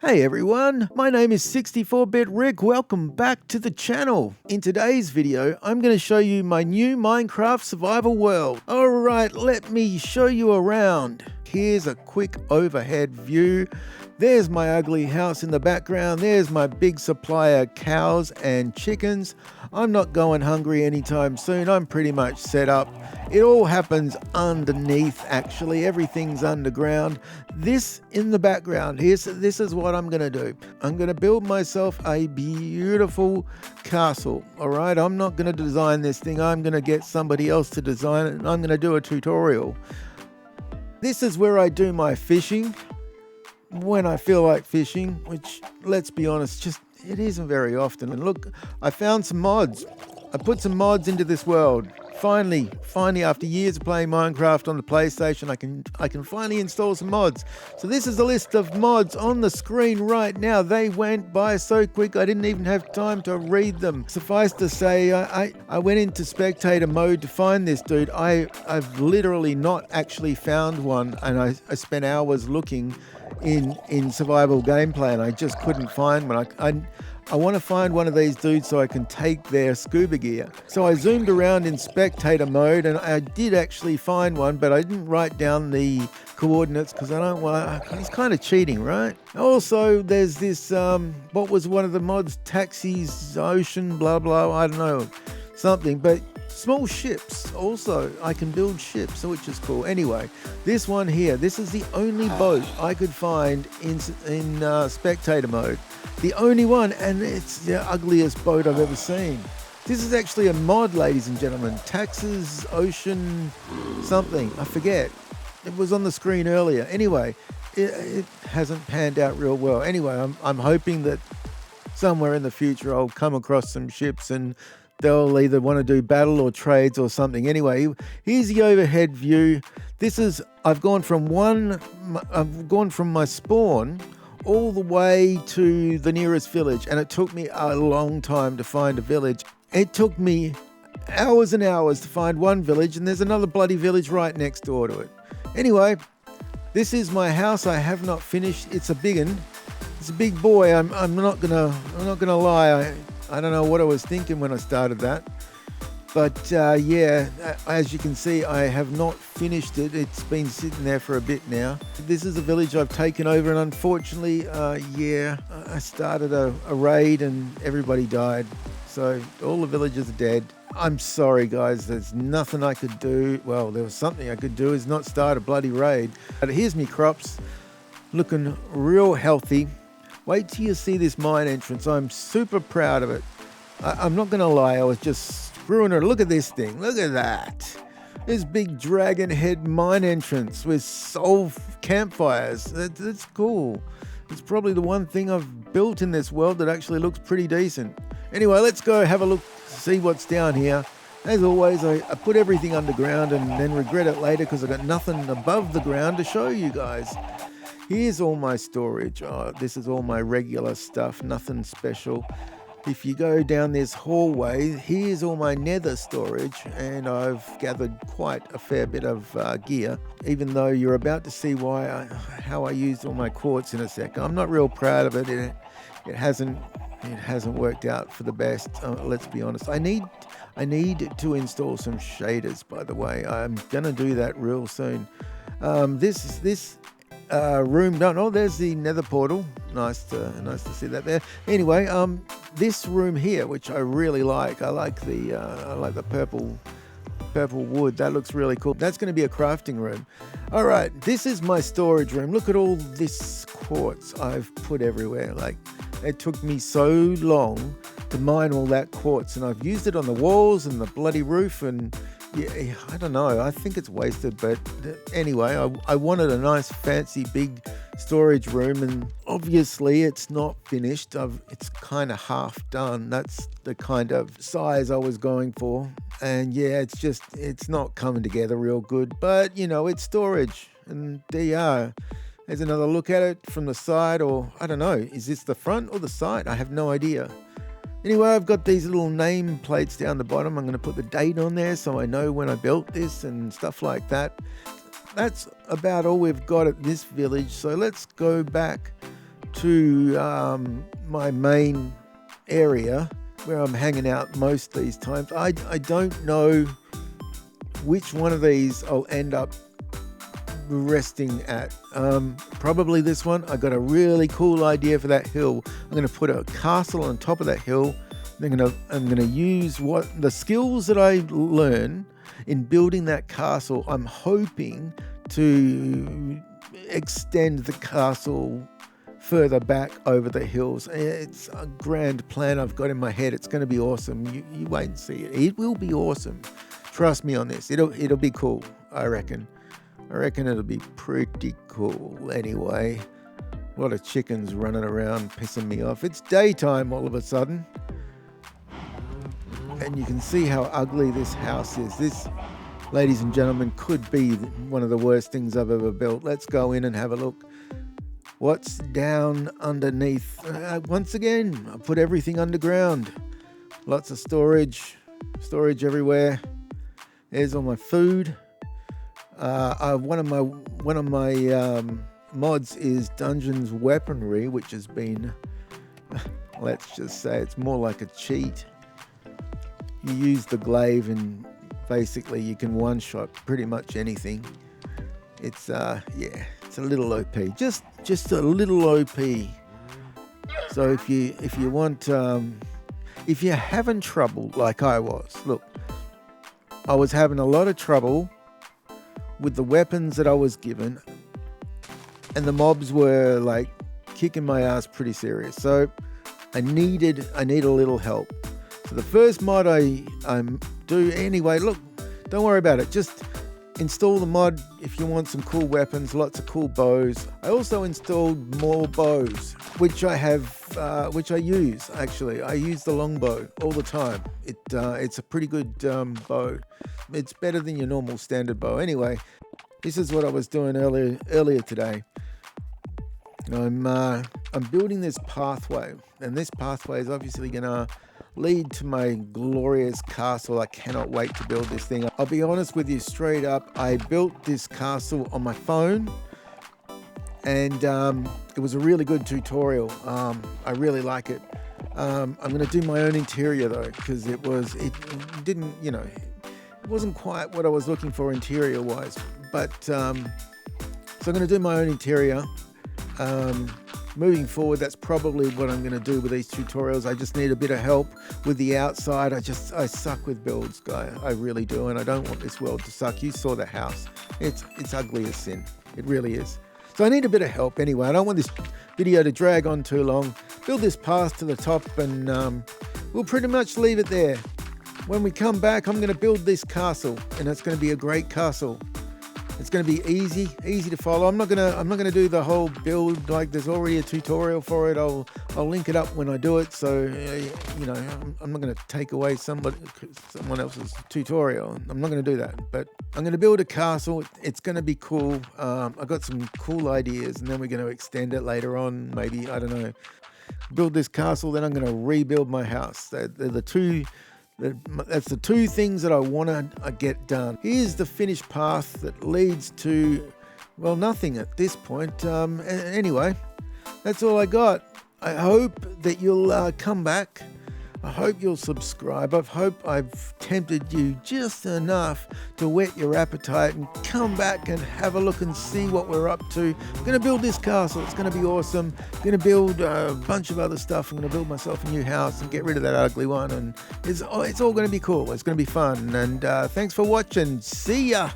Hey everyone, my name is 64-Bit Rick. Welcome back to the channel. In today's video, I'm going to show you my new Minecraft survival world. Alright, let me show you around. Here's a quick overhead view. There's my ugly house in the background. There's my big supply of cows and chickens. I'm not going hungry anytime soon. I'm pretty much set up. It all happens underneath, actually. Everything's underground. This in the background, this is what I'm going to do. I'm going to build myself a beautiful castle, all right? I'm not going to design this thing. I'm going to get somebody else to design it, and I'm going to do a tutorial. This is where I do my fishing when I feel like fishing, which, let's be honest, it isn't very often. And look, I found some mods. I put some mods into this world. Finally, after years of playing Minecraft on the PlayStation, I can finally install some mods. So this is a list of mods on the screen right now. They went by so quick, I didn't even have time to read them. Suffice to say, I went into spectator mode to find this dude. I've literally not actually found one, and I spent hours looking in survival gameplay, and I just couldn't find one. I want to find one of these dudes so I can take their scuba gear. So I zoomed around in spectator mode, and I did actually find one, but I didn't write down the coordinates because I don't want. It's kind of cheating, right? Also, there's this what was one of the mods? Taxis, ocean, blah blah. I don't know, something, but. Small ships also. I can build ships, which is cool. Anyway, this one here, this is the only boat I could find in spectator mode. The only one, and it's the ugliest boat I've ever seen. This is actually a mod, ladies and gentlemen. Taxes, Ocean, something. I forget. It was on the screen earlier. Anyway, it hasn't panned out real well. Anyway, I'm hoping that somewhere in the future I'll come across some ships and they'll either want to do battle or trades or something. Anyway, here's the overhead view. I've gone from my spawn all the way to the nearest village, and it took me a long time to find a village. It took me hours and hours to find one village, and there's another bloody village right next door to it. Anyway, this is my house. I have not finished. It's a big one. It's a big boy. I'm not gonna lie. I don't know what I was thinking when I started that. But yeah, as you can see, I have not finished it. It's been sitting there for a bit now. This is a village I've taken over, and unfortunately, I started a raid and everybody died. So all the villagers are dead. I'm sorry, guys. There's nothing I could do. Well, there was something I could do, is not start a bloody raid. But here's me crops, looking real healthy. Wait till you see this mine entrance. I'm super proud of it. I'm not going to lie, I was just screwing her. Look at this thing. Look at that. This big dragon head mine entrance with soul campfires. That's cool. It's probably the one thing I've built in this world that actually looks pretty decent. Anyway, let's go have a look, see what's down here. As always, I put everything underground and then regret it later because I got nothing above the ground to show you guys. Here's all my storage. This is all my regular stuff, nothing special. If you go down this hallway, here's all my nether storage, and I've gathered quite a fair bit of gear, even though you're about to see how I used all my quartz in a sec. I'm not real proud of it. It hasn't worked out for the best. Let's be honest. I need to install some shaders, by the way. I'm gonna do that real soon. This room done. Oh, there's the nether portal. Nice to see that there. Anyway, this room here, which I really like. I like the purple wood. That looks really cool. That's going to be a crafting room. All right, this is my storage room. Look at all this quartz I've put everywhere. Like, it took me so long to mine all that quartz, and I've used it on the walls and the bloody roof, and yeah, I don't know. I think it's wasted, but anyway, I wanted a nice, fancy, big storage room, and obviously it's not finished. It's kind of half done. That's the kind of size I was going for, and yeah, it's not coming together real good. But you know, it's storage, and there you are. There's another look at it from the side, or I don't know. Is this the front or the side? I have no idea. Anyway, I've got these little name plates down the bottom. I'm going to put the date on there so I know when I built this and stuff like that. That's about all we've got at this village. So let's go back to my main area where I'm hanging out most these times. I don't know which one of these I'll end up resting at. Probably this one. I got a really cool idea for that hill. I'm going to put a castle on top of that hill. I'm going to use the skills that I learn in building that castle. I'm hoping to extend the castle further back over the hills. It's a grand plan I've got in my head. It's going to be awesome. You wait and see it. It will be awesome. Trust me on this. It'll be cool, I reckon. I reckon it'll be pretty cool. Anyway, a lot of chickens running around pissing me off. It's daytime all of a sudden. And you can see how ugly this house is. This, ladies and gentlemen, could be one of the worst things I've ever built. Let's go in and have a look. What's down underneath? Once again, I put everything underground. Lots of storage everywhere. There's all my food. One of my mods is Dungeons Weaponry, which has been, let's just say, it's more like a cheat. You use the glaive and basically you can one-shot pretty much anything. It's it's a little OP, just a little OP. So if you want, if you're having trouble like I was, look, I was having a lot of trouble with the weapons that I was given, and the mobs were like kicking my ass pretty serious. So I need a little help. So the first mod I do anyway, look, don't worry about it. Just install the mod if you want some cool weapons, lots of cool bows. I also installed more bows, which I have, which I use actually. I use the longbow all the time. It's a pretty good bow. It's better than your normal standard bow. Anyway, this is what I was doing earlier today. I'm building this pathway, and this pathway is obviously gonna lead to my glorious castle. I cannot wait to build this thing. I'll be honest with you straight up. I built this castle on my phone, and it was a really good tutorial. I really like it. I'm going to do my own interior though, because it didn't, it wasn't quite what I was looking for interior wise. But so I'm going to do my own interior. Moving forward, that's probably what I'm going to do with these tutorials. I just need a bit of help with the outside. I suck with builds, guy. I really do, and I don't want this world to suck. You saw the house. It's ugly as sin. It really is. So I need a bit of help anyway. I don't want this video to drag on too long. Build this path to the top, and we'll pretty much leave it there. When we come back, I'm going to build this castle, and it's going to be a great castle. It's going to be easy to follow. I'm not gonna do the whole build. Like, there's already a tutorial for it. I'll link it up when I do it. So I'm not gonna take away someone else's tutorial. I'm not gonna do that. But I'm gonna build a castle. It's gonna be cool. I got some cool ideas, and then we're gonna extend it later on. Maybe, I don't know. Build this castle, then I'm gonna rebuild my house. They're the two. That's the two things that I want to get done. Here's the finished path that leads to, well, nothing at this point. Anyway, that's all I got. I hope that you'll come back. I hope you'll subscribe. I hope I've tempted you just enough to whet your appetite and come back and have a look and see what we're up to. I'm going to build this castle. It's going to be awesome. I'm going to build a bunch of other stuff. I'm going to build myself a new house and get rid of that ugly one. And it's all going to be cool. It's going to be fun. And thanks for watching. See ya.